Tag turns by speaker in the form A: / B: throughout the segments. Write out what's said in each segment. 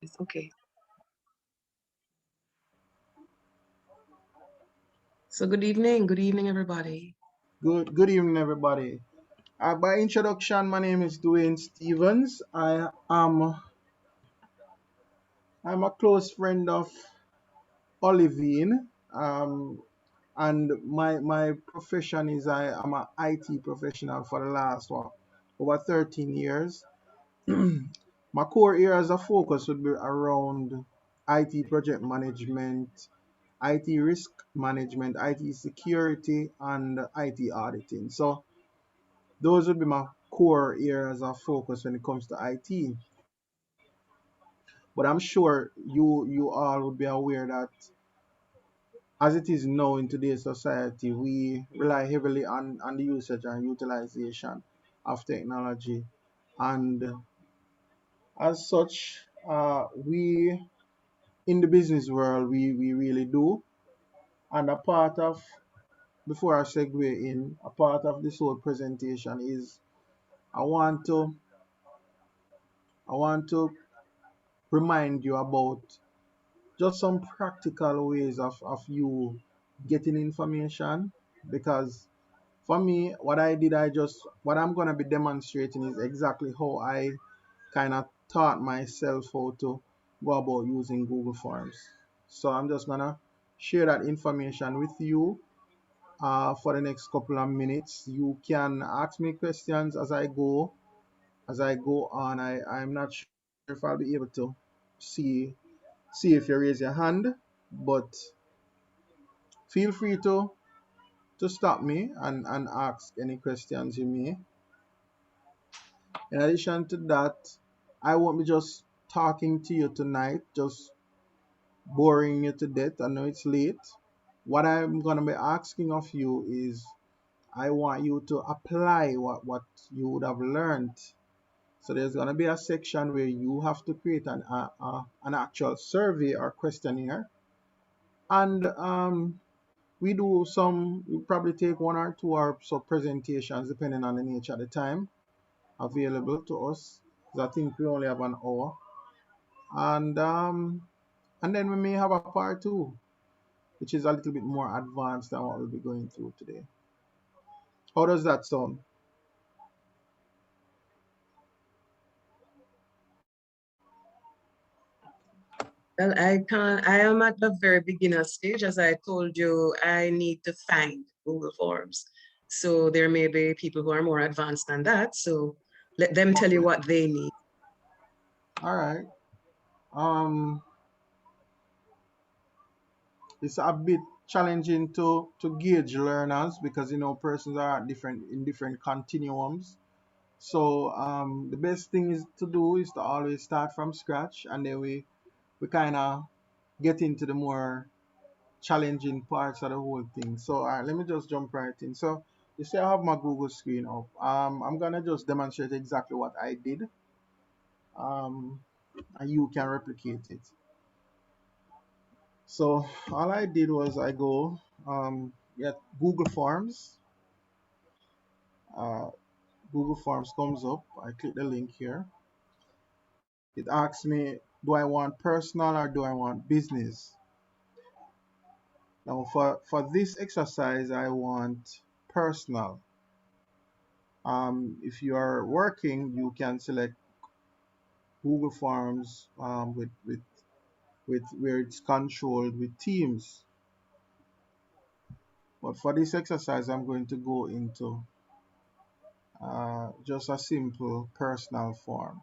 A: It's okay. So good evening, everybody.
B: Good evening, everybody. By introduction, my name is Dwayne Stevens. I'm a close friend of Olivine, and my profession is I'm a IT professional for the last over 13 years. My core areas of focus would be around IT project management, IT risk management, IT security, and IT auditing. So those would be my core areas of focus when it comes to IT. But I'm sure you all would be aware that as it is now in today's society, we rely heavily on the usage and utilization of technology. And as such, we in the business world, we really do. And a part of, before I segue in, a part of this whole presentation is I want to I want to remind you about just some practical ways of you getting information, because for me what I did, what I'm going to be demonstrating is exactly how I kind of taught myself how to go about using Google Forms. So I'm just going to share that information with you for the next couple of minutes. You can ask me questions as I go on. I'm not sure if I'll be able to see see if you raise your hand, but feel free to stop me and ask any questions you may. In addition to that, I won't be just talking to you tonight, just boring you to death. I know it's late. What I'm gonna be asking of you is I want you to apply what you would have learned. So there's gonna be a section where you have to create an actual survey or questionnaire, and we probably take 1 or 2 or so presentations depending on the nature of the time available to us. 'Cause I think we only have an hour. And then we may have a part two, which is a little bit more advanced than what we'll be going through today. How does that sound?
A: Well, I am at the very beginner stage. As I told you, I need to find Google Forms. So there may be people who are more advanced than that. So let them tell you what they need.
B: All right. Um, it's a bit challenging to gauge learners because persons are at different continuums. So the best thing is to do is to always start from scratch, and then we kind of get into the more challenging parts of the whole thing. So let me just jump right in. So you see, I have my Google screen up. I'm gonna just demonstrate exactly what I did, um, and you can replicate it. So all I did was I go get Google Forms. Uh, Google Forms comes up. I click the link here. It asks me, do I want personal or do I want business? Now for this exercise, I want personal. If you are working, you can select Google Forms with where it's controlled with Teams. But for this exercise, I'm going to go into just a simple personal form.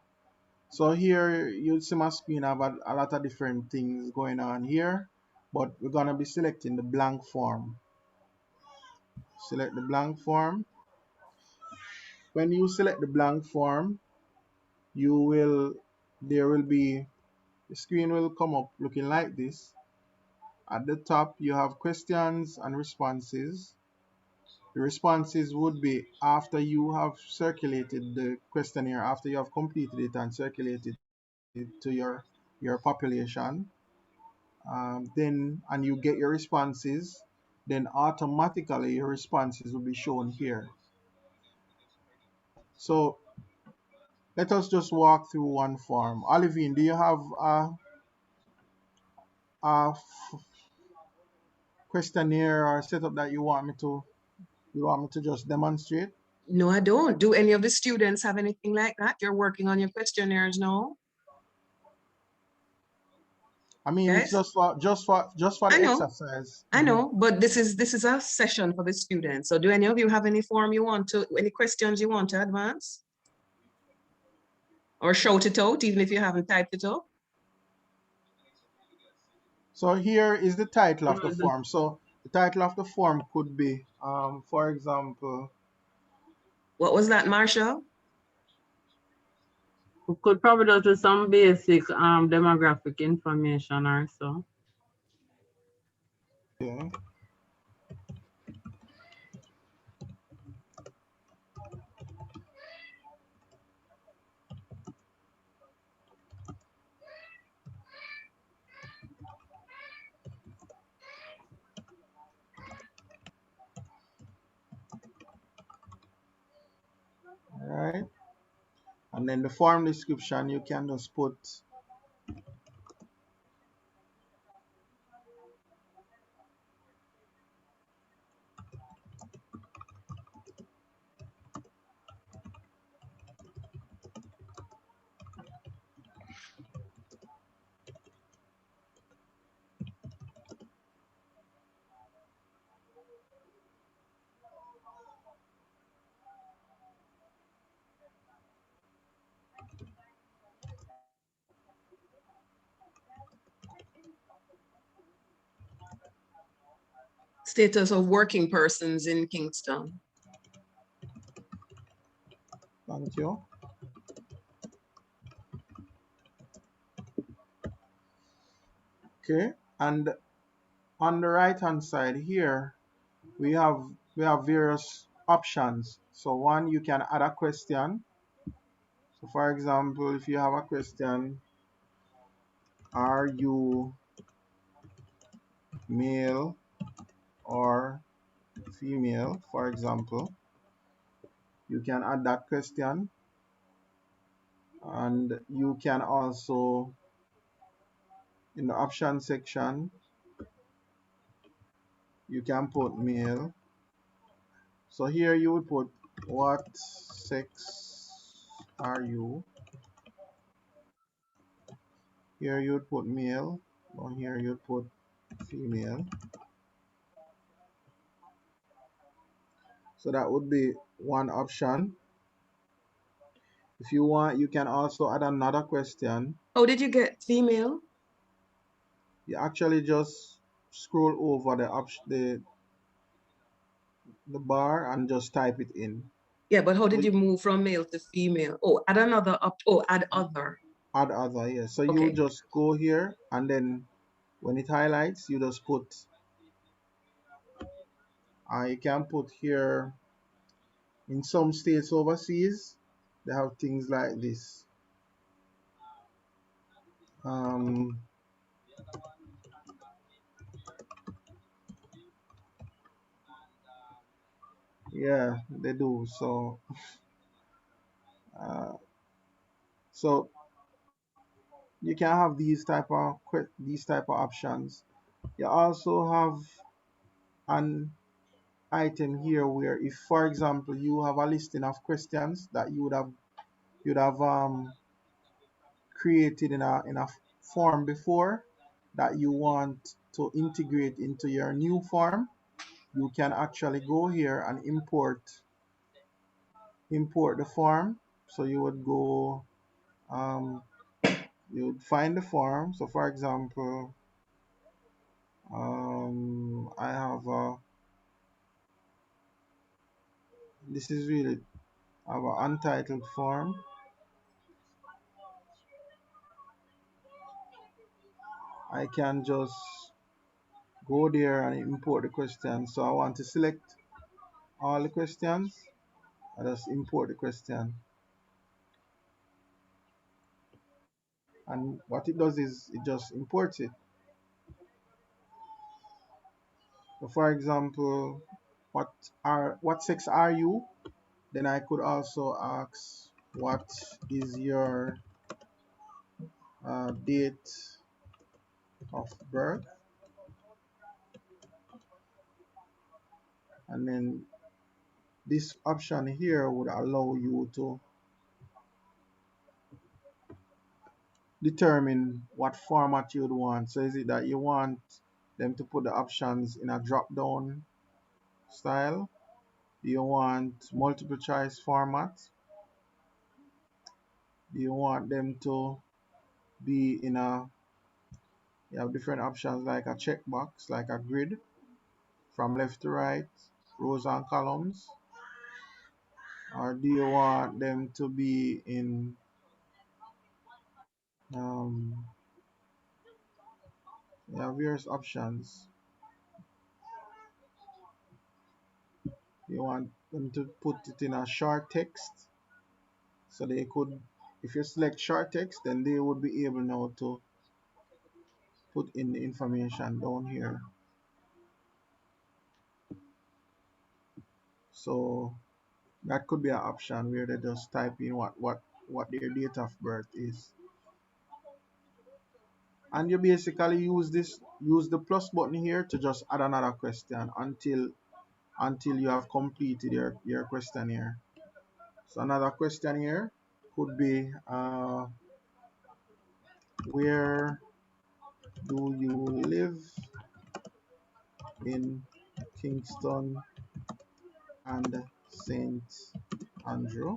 B: So here you'll see my screen. I have a lot of different things going on here, but we're gonna be selecting the blank form. Select the blank form. When you select the blank form, you will there will be the screen will come up looking like this. At the top, you have questions and responses. The responses would be after you have circulated the questionnaire, after you have completed it and circulated it to your population. Then and you get your responses, then automatically your responses will be shown here. So let us just walk through one form. Olivine, do you have a questionnaire or setup that you want me to just demonstrate?
A: No, I don't. Do any of the students have anything like that? You're working on your questionnaires now,
B: I mean, it's
A: guys?
B: just for
A: I
B: the
A: know,
B: exercise.
A: I know, but this is a session for the students. So do any of you have any form you want to, any questions you want to advance? Or shout it out, even if you haven't typed it up?
B: So here is the title of the
C: Good.
B: form. So the title of the form could be, for example,
A: What was that, Marshall?
C: We could probably just do some basic demographic information or so.
B: okay, all right, and then the form description you can just put
A: Status of working persons in Kingston.
B: thank you. Okay, and on the right hand side here we have various options. So one, you can add a question. So for example, if you have a question, are you male or female, for example, you can add that question, and you can also, in the option section, you can put male. So here you would put what sex are you. Here you would put male, or here you would put female. So that would be one option. If you want, you can also add another question.
A: How did you get female?
B: You actually just scroll over the bar and just type it in.
A: Yeah, but how
B: So
A: did you move from male to female? Oh, add another up. Oh, add other.
B: add other, yeah. So you
A: Okay.
B: just go here, and then when it highlights, you just put, you can put here, in some states overseas, they have things like this. Um, yeah, they do. Uh, so you can have these type of options. You also have an item here where, if for example you have a listing of questions that you'd have created in a form before, that you want to integrate into your new form, you can actually go here and import the form. So um, you would find the form. So for example, I have this is really our untitled form. I can just go there and import the questions. So I want to select all the questions. I just import the question, and what it does is it just imports it. So for example, what sex are you? Then I could also ask what is your date of birth, and then this option here would allow you to determine what format you'd want. So is it that you want them to put the options in a drop down style? Do you want multiple choice format? Do you want them to be in a, you have different options like a checkbox, like a grid from left to right, rows and columns? Or do you want them to be in you have various options. You want them to put it in a short text, so they could, if you select short text, then they would be able now to put in the information down here. So that could be an option where they just type in what their date of birth is. And you basically use the plus button here to just add another question until you have completed your questionnaire. So another question here could be where do you live in Kingston and St. Andrew?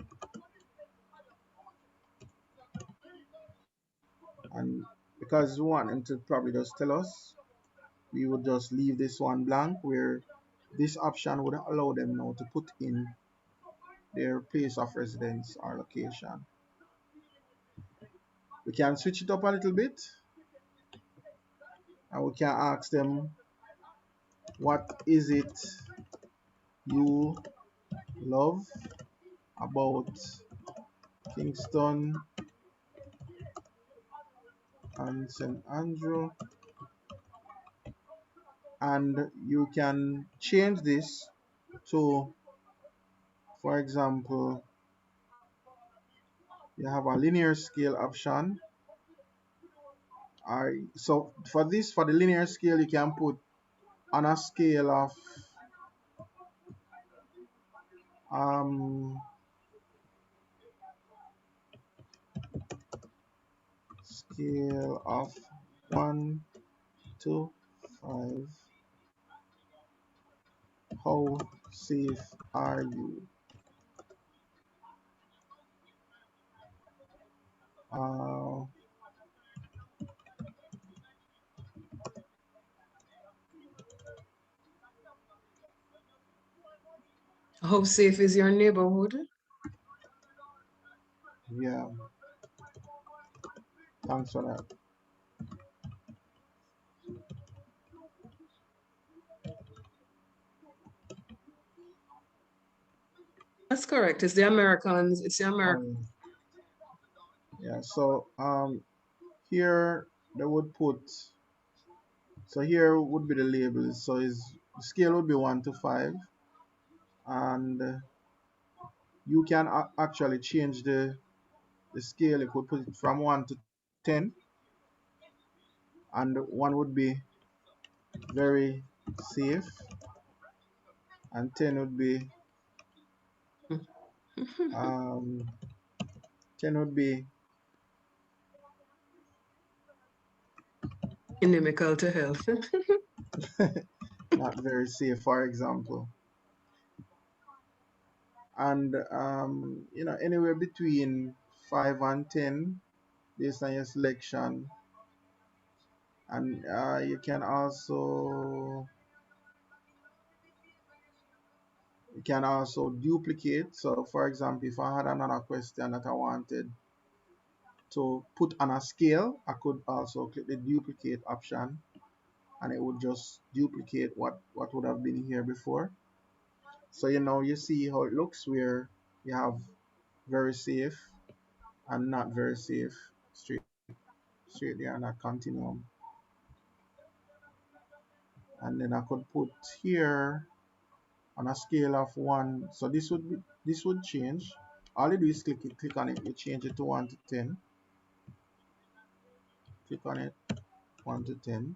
B: And because we want them to probably just tell us, we would just leave this one blank, where this option would allow them now to put in their place of residence or location. We can switch it up a little bit, and we can ask them, what is it you love about Kingston and St. Andrew? And you can change this to, for example, you have a linear scale option. So for the linear scale, you can put on a scale of um, scale of 1 to 5. How safe are you? Uh,
A: How safe is your neighborhood?
B: yeah, thanks for that.
A: That's correct. It's the Americans. It's the American.
B: Um, yeah, so here they would put, so here would be the labels. So the scale would be 1 to 5, and you can actually change the scale. You could put it from 1 to 10, and 1 would be very safe, and 10 would be um, 10 would be
A: Inimical to health.
B: not very safe, for example. And anywhere between 5 and 10 based on your selection. And you can also duplicate. So for example, if I had another question that I wanted to put on a scale, I could also click the duplicate option, and it would just duplicate what would have been here before. So you see how it looks, where you have very safe and not very safe straight there on a continuum. And then I could put here on a scale of 1. So this would change all you do is click on it, you change it to 1 to 10. Click on it, 1 to 10.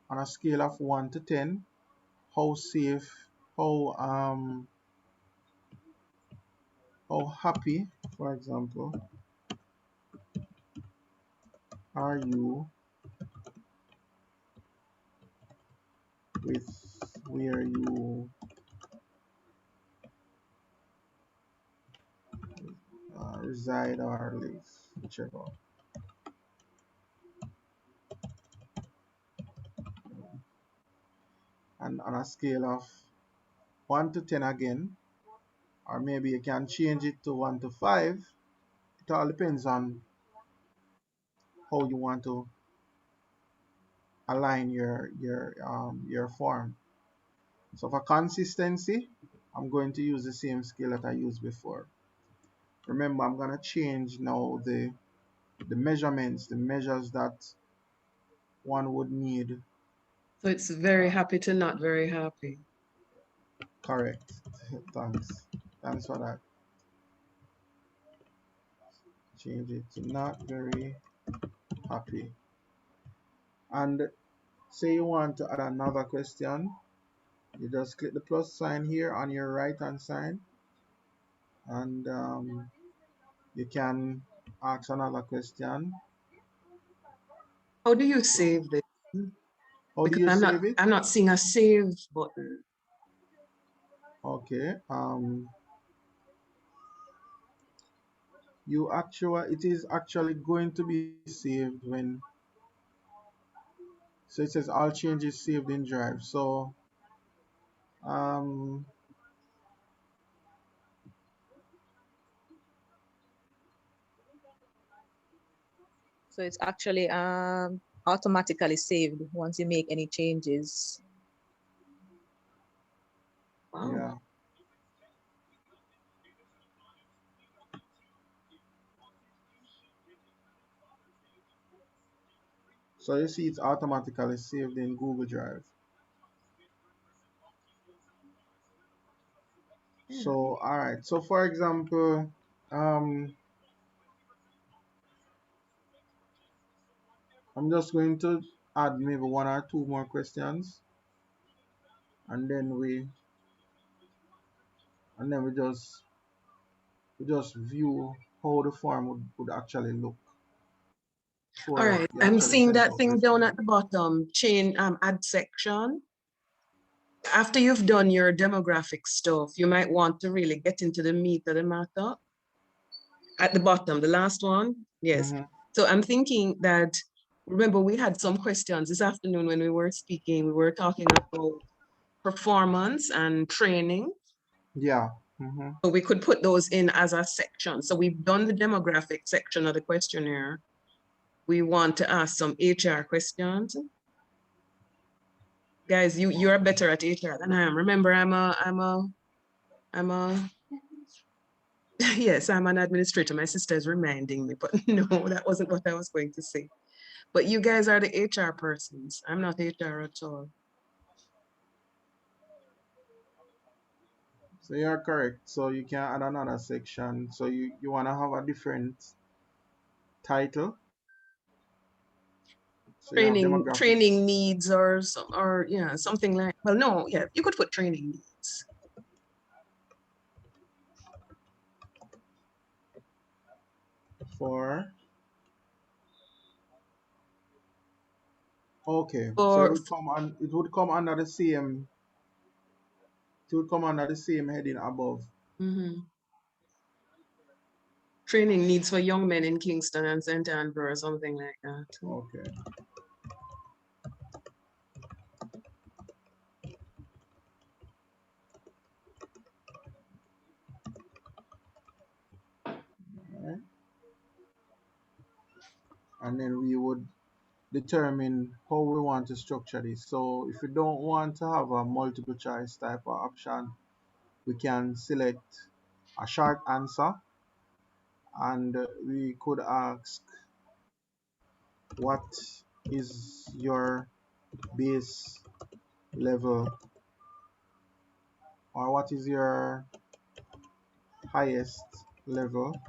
B: On a scale of 1 to 10, how safe, how how happy, for example, are you with where you reside or live, whichever. And on a scale of 1 to 10 again, or maybe you can change it to 1 to 5. It all depends on how you want to align your form. So for consistency, I'm going to use the same scale that I used before. Remember, I'm going to change now the measurements, the measures that one would need.
A: So it's very happy to not very happy.
B: Correct. Thanks. Thanks for that. Change it to not very happy. And say you want to add another question, you just click the plus sign here on your right hand side, and you can ask another question.
A: How do you save this?
B: How do
A: Because
B: you
A: I'm not
B: save it?
A: I'm not seeing a save button.
B: Okay. You actually, it is actually going to be saved when, so it says all changes saved in Drive. So um
D: So it's actually automatically saved once you make any changes.
A: Wow.
B: yeah. So you see it's automatically saved in Google Drive.
A: Yeah.
B: So all right. So for example, um I'm just going to add maybe one or two more questions, and then we just view how the form would actually look
A: All
B: before
A: right.
B: you
A: I'm
B: actually
A: seeing
B: send
A: that
B: out
A: thing down
B: questions.
A: at the bottom, add section. After you've done your demographic stuff, you might want to really get into the meat of the matter. At the bottom, the last one. Yes.
B: Mm-hmm.
A: So I'm thinking that, remember, we had some questions this afternoon when we were speaking. We were talking about performance and training.
B: Yeah. Mm-hmm.
A: So we could put those in as a section. So we've done the demographic section of the questionnaire. We want to ask some HR questions. Guys, you're better at HR than I am. Remember, I'm a yes, I'm an administrator. My sister is reminding me, but no, that wasn't what I was going to say. But you guys are the HR persons. I'm not HR at all.
B: So you're correct. So you can add another section. So you want to have a different title. So you have
A: Training
B: demographics
A: needs or yeah, something like, well, no, yeah, you could put training needs.
B: for, okay. So
A: Or
B: it would come under the same, it would come under the same heading above.
A: mhm. Training needs for young men in Kingston and St. Andrew or something like that.
B: Okay. Alright. And then we would determine how we want to structure this. So if we don't want to have a multiple choice type of option, we can select a short answer, and we could ask, what is your base level, or what is your highest level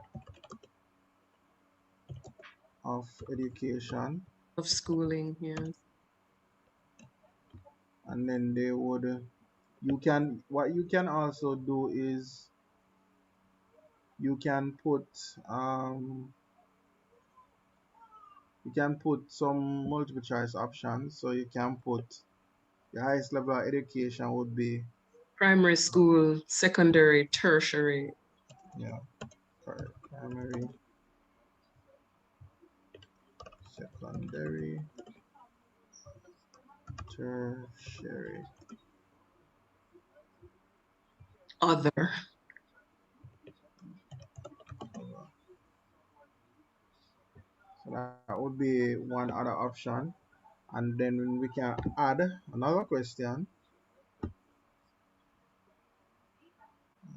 B: of education,
A: Of schooling, yeah.
B: and then they would, you can, what you can also do is you can put um you can put some multiple choice options. So you can put the highest level of education would be,
A: Primary school, secondary, tertiary.
B: yeah, primary, secondary, tertiary.
A: Other.
B: So that would be one other option. And then we can add another question.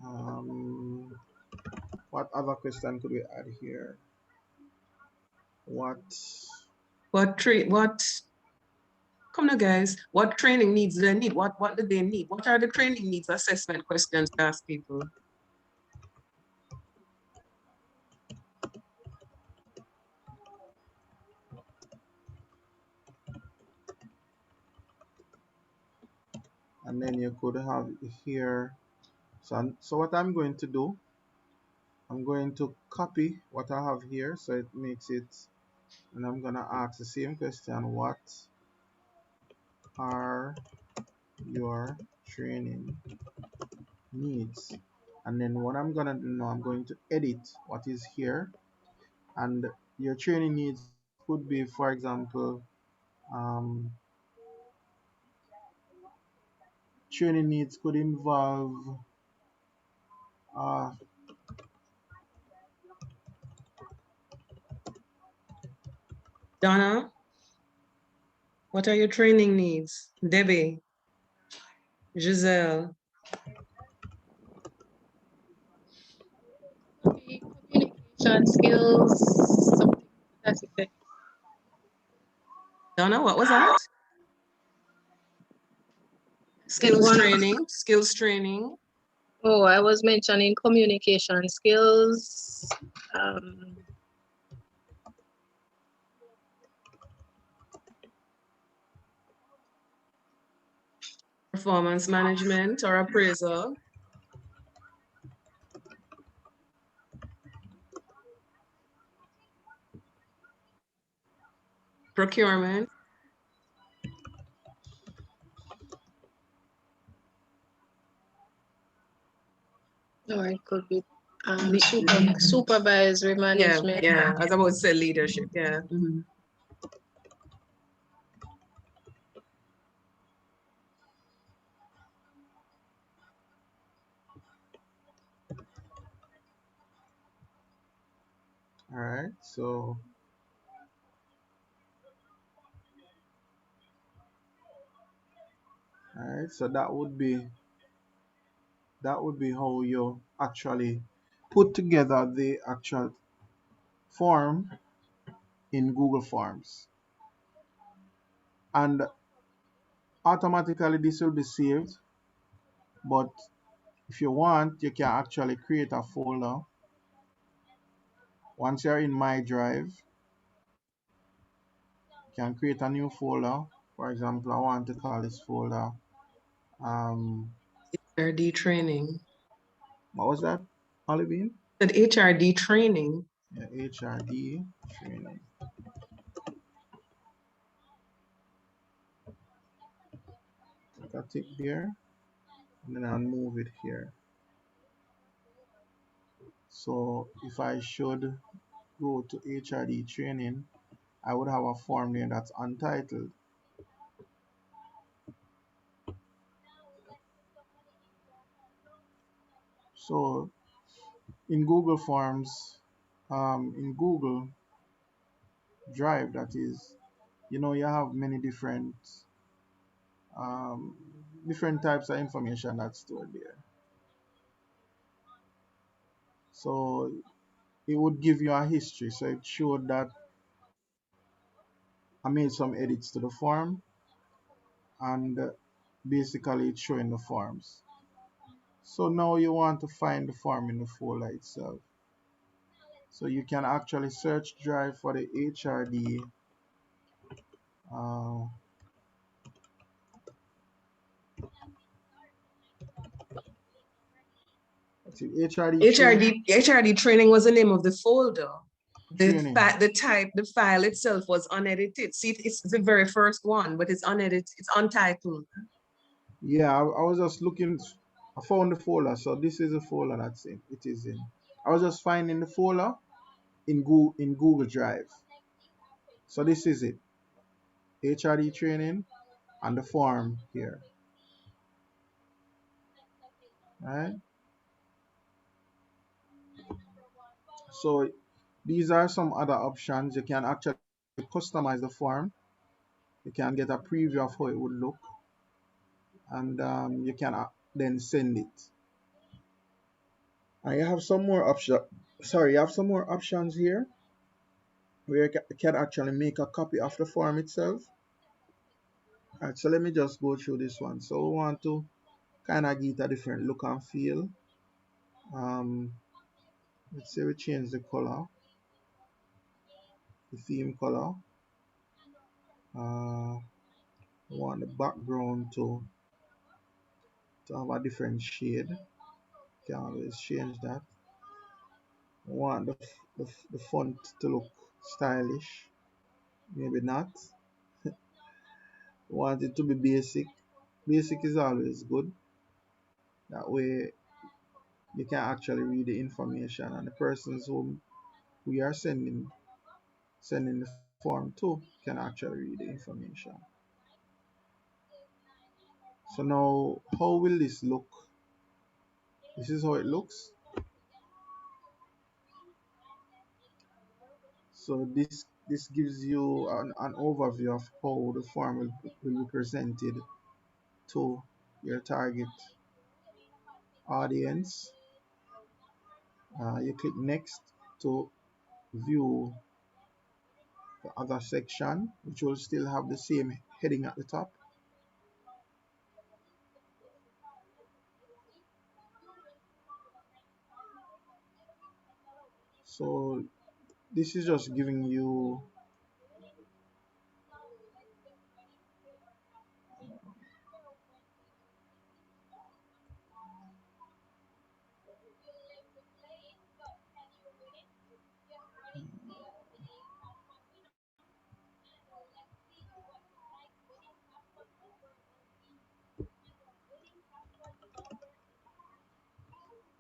B: Um, what other question could we add here? What?
A: What come on guys, what training needs do they need? What do they need? What are the training needs assessment questions to ask people?
B: And then you could have here. So what I'm going to do, I'm going to copy what I have here so it makes it, and I'm gonna ask the same question: what are your training needs? And then what I'm gonna do now, I'm going to edit what is here. And your training needs could be, for example, um, training needs could involve uh,
A: Donna, what are your training needs? Debbie, Giselle,
E: Communication skills, something to that effect.
A: Donna, what was that?
E: In
A: Skills
E: one,
A: training, skills training,
E: oh, I was mentioning communication skills. Um,
A: performance management or appraisal, procurement,
E: or it could be
A: le-
E: supervisory
A: yeah,
E: management.
A: yeah. As I would say, leadership, yeah.
B: all right. So that would be how you actually put together the actual form in Google Forms. And automatically this will be saved, but if you want, you can actually create a folder. Once you're in My Drive, you can create a new folder. For example, I want to call this folder, um,
A: HRD training.
B: what was that, Olivine?
A: That HRD training.
B: Yeah, HRD training. I'll tick there, and then I'll move it here. So if I should go to HRD training, I would have a form there that's untitled. So in Google Forms, in Google Drive, that is, you have many um, different types of information that's stored there. So it would give you a history. So it showed that I made some edits to the form, and basically it's showing the forms. So now you want to find the form in the folder itself. So you can actually search Drive for the HRD. Uh, let's see, HRD training.
A: HRD training was the name of the folder.
B: Training.
A: The file itself was unedited. See, it's the very first one, but it's unedited, it's untitled.
B: Yeah, I was just looking. I found the folder, so this is the folder that's in. It is in. I was just finding the folder in Google Drive. So this is it. HRD training and the form here. Right. So these are some other options. You can actually customize the form. You can get a preview of how it would look, and you can then send it. And you have some more options. Sorry, you have some more options here where you can actually make a copy of the form itself. Alright, so let me just go through this one. So we want to kind of get a different look and feel. Um, let's say we change the color, the theme color. We want the background to have a different shade. Can always change that. We want the font to look stylish. Maybe not. We want it to be basic. Basic is always good. That way you can actually read the information, and the persons whom we are sending the form to can actually read the information. So now, how will this look? This is how it looks. So this gives you an overview of how the form will be presented to your target audience. You click next to view the other section, which will still have the same heading at the top. So this is just giving you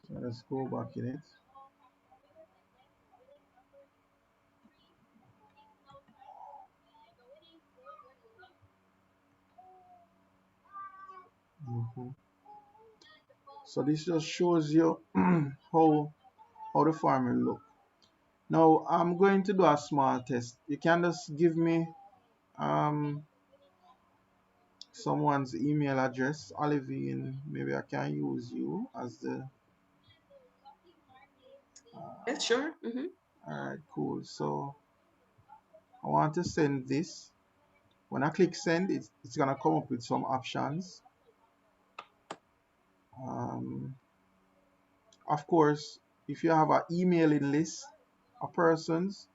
B: so let's go back in it. Mhm. So this just shows you how the farm will look. Now I'm going to do a small test. You can just give me um, someone's email address, Olivine. Maybe I can use you as the.
A: Yeah, sure.
B: Alright, cool. So I want to send this. When I click send, it's gonna come up with some options. Um, of course, if you have an emailing list of persons,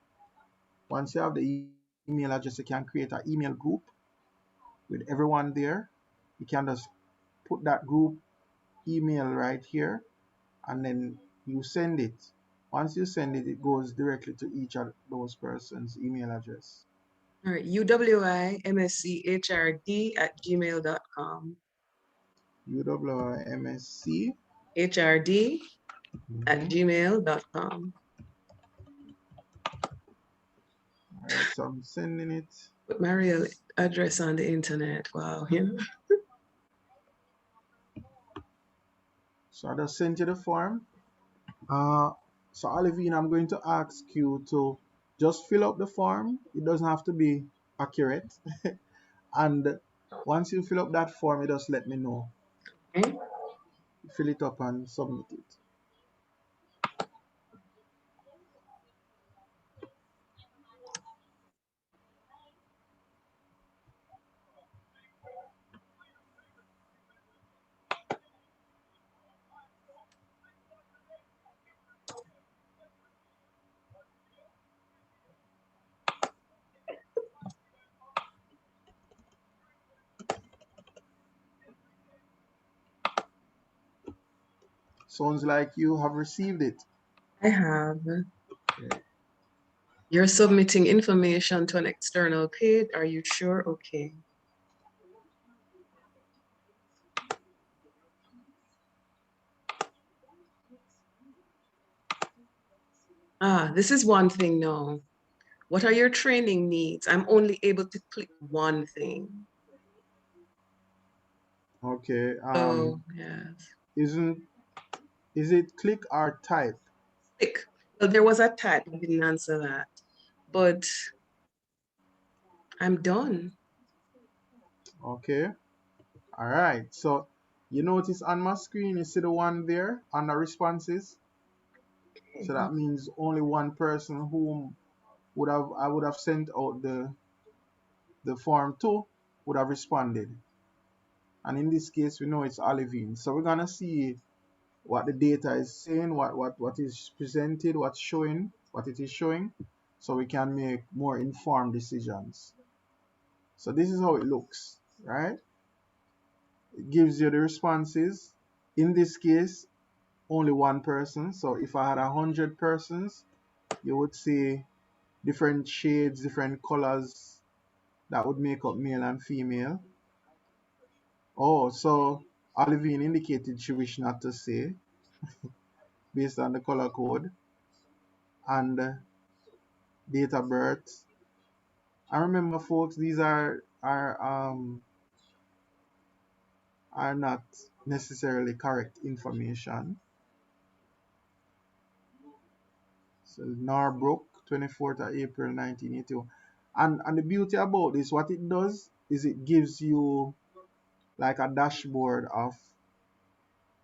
B: once you have the email address, you can create an email group with everyone there. You can just put that group email right here, and then you send it. Once you send it, it goes directly to each of those persons' email address.
A: All right, uwimschrd@gmail.com.
B: UWIMSC.
A: HRD at
B: Mhm.
A: gmail.com.
B: All right, so I'm sending it.
A: Put my real address on the internet. Wow.
B: So I just sent you the form. Uh, so Olivine, I'm going to ask you to just fill up the form. It doesn't have to be accurate. And once you fill up that form, you just let me know.
A: Okay.
B: Fill it up and submit it. Sounds like you have received it.
A: I have.
B: Okay.
A: You're submitting information to an external page. Are you sure? Okay. This is one thing now. What are your training needs? I'm only able to click one thing.
B: Okay.
A: Oh, yes.
B: Isn't is it click or type?
A: Click. Well, there was a type. I didn't answer that. But I'm done.
B: Okay. All right. So you notice on my screen, you see the one there on the responses. So that means only one person whom I would have sent out the form to would have responded. And in this case, we know it's Olivine. So we're gonna see what the data is saying, what is presented, what's showing, what it is showing, so we can make more informed decisions. So this is how it looks, right? It gives you the responses. In this case, only one person. So if I had 100 persons, you would see different shades, different colors that would make up male and female. Oh, so Olivine indicated she wished not to say based on the color code and date of birth. And remember, folks, these are not necessarily correct information. So Narbrook, 24th of April 1981. And the beauty about this, what it does is it gives you like a dashboard of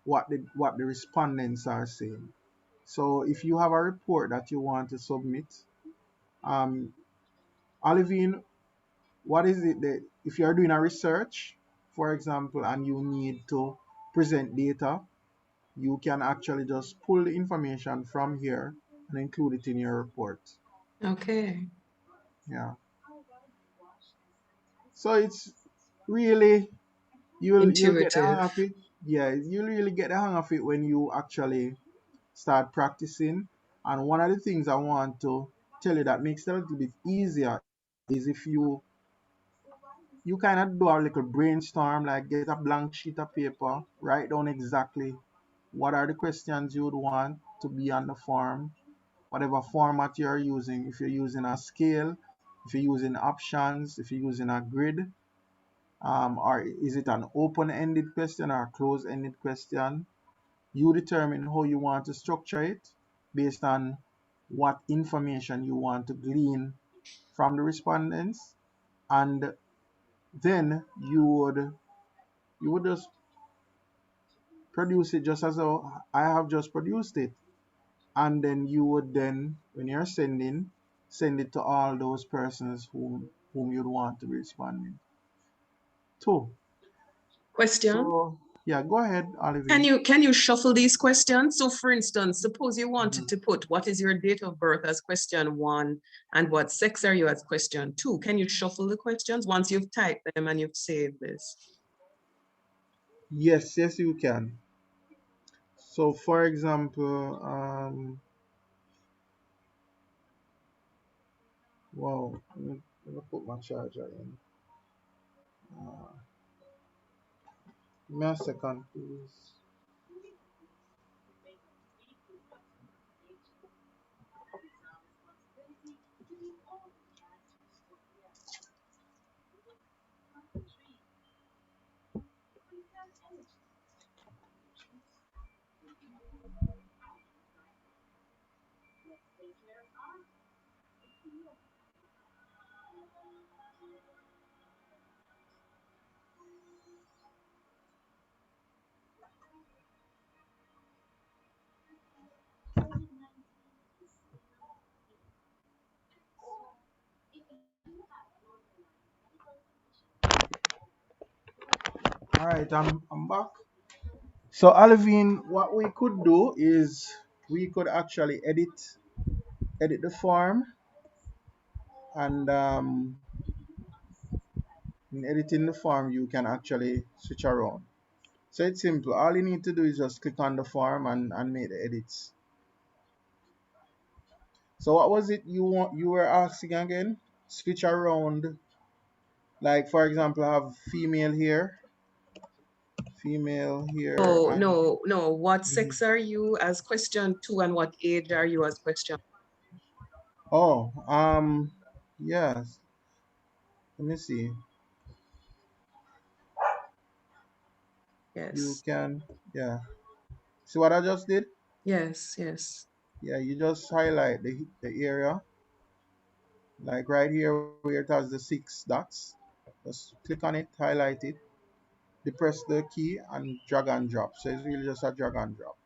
B: what the respondents are saying. So if you have a report that you want to submit, um, Olivine, what is it that if you're doing a research, for example, and you need to present data, you can actually just pull the information from here and include it in your report.
A: Okay.
B: Yeah. So it's really you'll get the hang
A: Intuitive.
B: of it. Yeah, you'll really get the hang of it when you actually start practicing. And one of the things I want to tell you that makes it a little bit easier is if you kind of do a little brainstorm, like get a blank sheet of paper, write down exactly what are the questions you would want to be on the form, whatever format you're using. If you're using a scale, if you're using options, if you're using a grid, or is it an open-ended question or a closed-ended question? You determine how you want to structure it based on what information you want to glean from the respondents, and then you would just produce it just as though I have just produced it, and then you would then, when you're sending, send it to all those persons whom you'd want to be responding to.
A: Question.
B: So yeah, go ahead,
A: Can
B: Olivine.
A: you shuffle these questions? So for instance, suppose you wanted
B: Mhm.
A: to put what is your date of birth as question one and what sex are you as question two? Can you shuffle the questions once you've typed them and you've saved this?
B: Yes, you can. So for example, wow, let me put my charger in. Uh, Give me a second, please. All right, I'm back. So Alvin, what we could do is we could actually edit the form, and in editing the form you can actually switch around. So it's simple. All you need to do is just click on the form and make the edits. So what was it you were asking again? Switch around. Like for example, I have female here,
A: Oh,
B: and
A: no, no. What
B: mhm.
A: sex are you as question 2 and what age are you as question?
B: Oh, yes. Let me see. You
A: Yes.
B: can, yeah. See what I just did?
A: Yes, yes.
B: Yeah, you just highlight the area, like right here where it has the 6 dots. Just click on it, highlight it, depress the key, and drag and drop. So it's really just a drag and drop.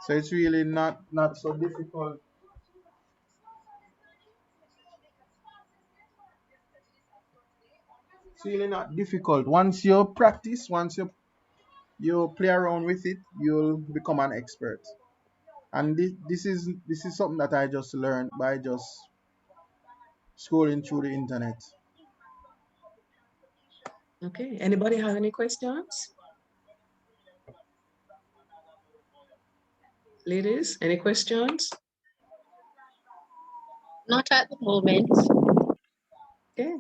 B: So it's really not so difficult. It's really not difficult. Once you practice, once you play around with it, you'll become an expert. And this is something that I just learned by just scrolling through the internet.
A: Okay. Anybody have any questions? Ladies, any questions?
E: Not at the moment.
A: Okay.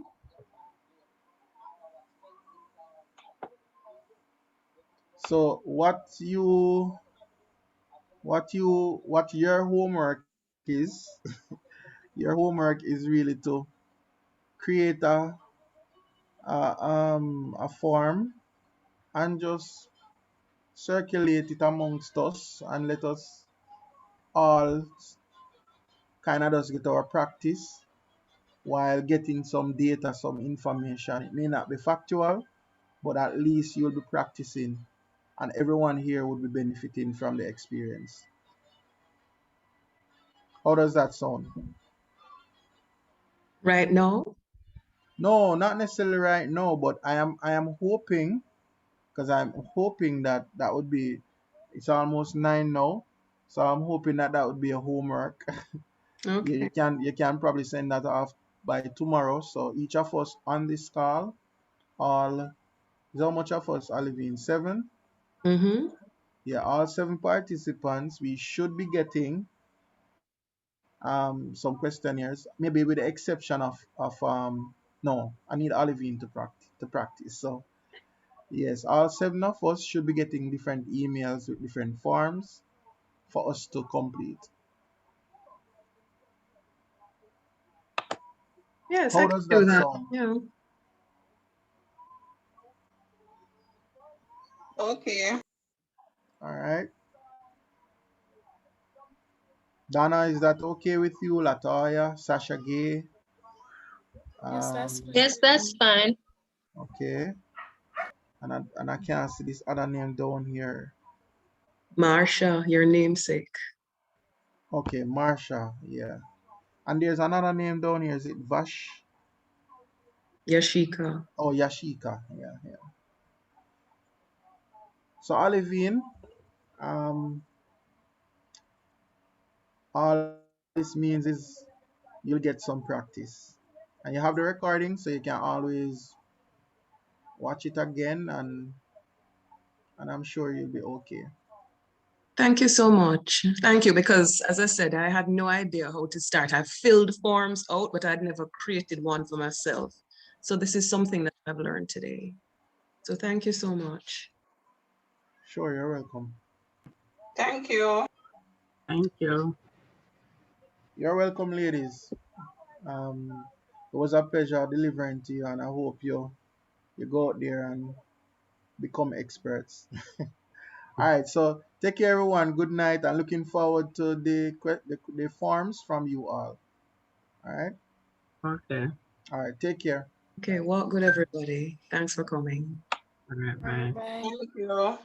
B: So what your homework is, your homework is really to create a form and just circulate it amongst us and let us all kind of just get our practice while getting some data, some information. It may not be factual, but at least you'll be practicing, and everyone here would be benefiting from the experience. How does that sound?
A: Right now?
B: No, not necessarily right now, but I am hoping, because I'm hoping that that would be. It's almost 9 now, so I'm hoping that that would be a homework. you,
A: Okay.
B: you can probably send that off by tomorrow. So each of us on this call, all is how much of us are living? 7.
A: Mm-hmm.
B: Yeah, all 7 participants. We should be getting some questionnaires, maybe with the exception of no, I need Olivine to practice. So yes, all 7 of us should be getting different emails with different forms for us to complete.
A: Yes, I
B: How
A: can
B: does
A: do
B: that
A: that.
B: sound?
A: Yeah.
F: Okay.
B: All right. Donna, is that okay with you? Latoya, Sasha Gay.
A: Yes, that's
E: Yes, that's
A: fine.
E: fine.
B: Okay. And I can't see this other name down here.
A: Marsha, your namesake.
B: Okay, Marsha. Yeah. And there's another name down here. Is it Vash?
A: Yashika.
B: Oh, Yashika. Yeah, yeah. So Olivine, um, all this means is you'll get some practice. And you have the recording, so you can always watch it again, and I'm sure you'll be okay.
A: Thank you so much. Thank you, because as I said, I had no idea how to start. I filled forms out, but I'd never created one for myself. So this is something that I've learned today. So thank you so much.
B: Sure, you're welcome.
F: Thank you.
C: Thank you.
B: You're welcome, ladies. It was a pleasure delivering to you, and I hope you go out there and become experts. All right, so take care, everyone. Good night, and looking forward to the forms from you all. All right,
C: Okay.
B: all right. Take care.
A: Okay, well, good everybody. Thanks for coming.
C: All right,
E: Bye
C: bye.
E: bye.
F: Thank you.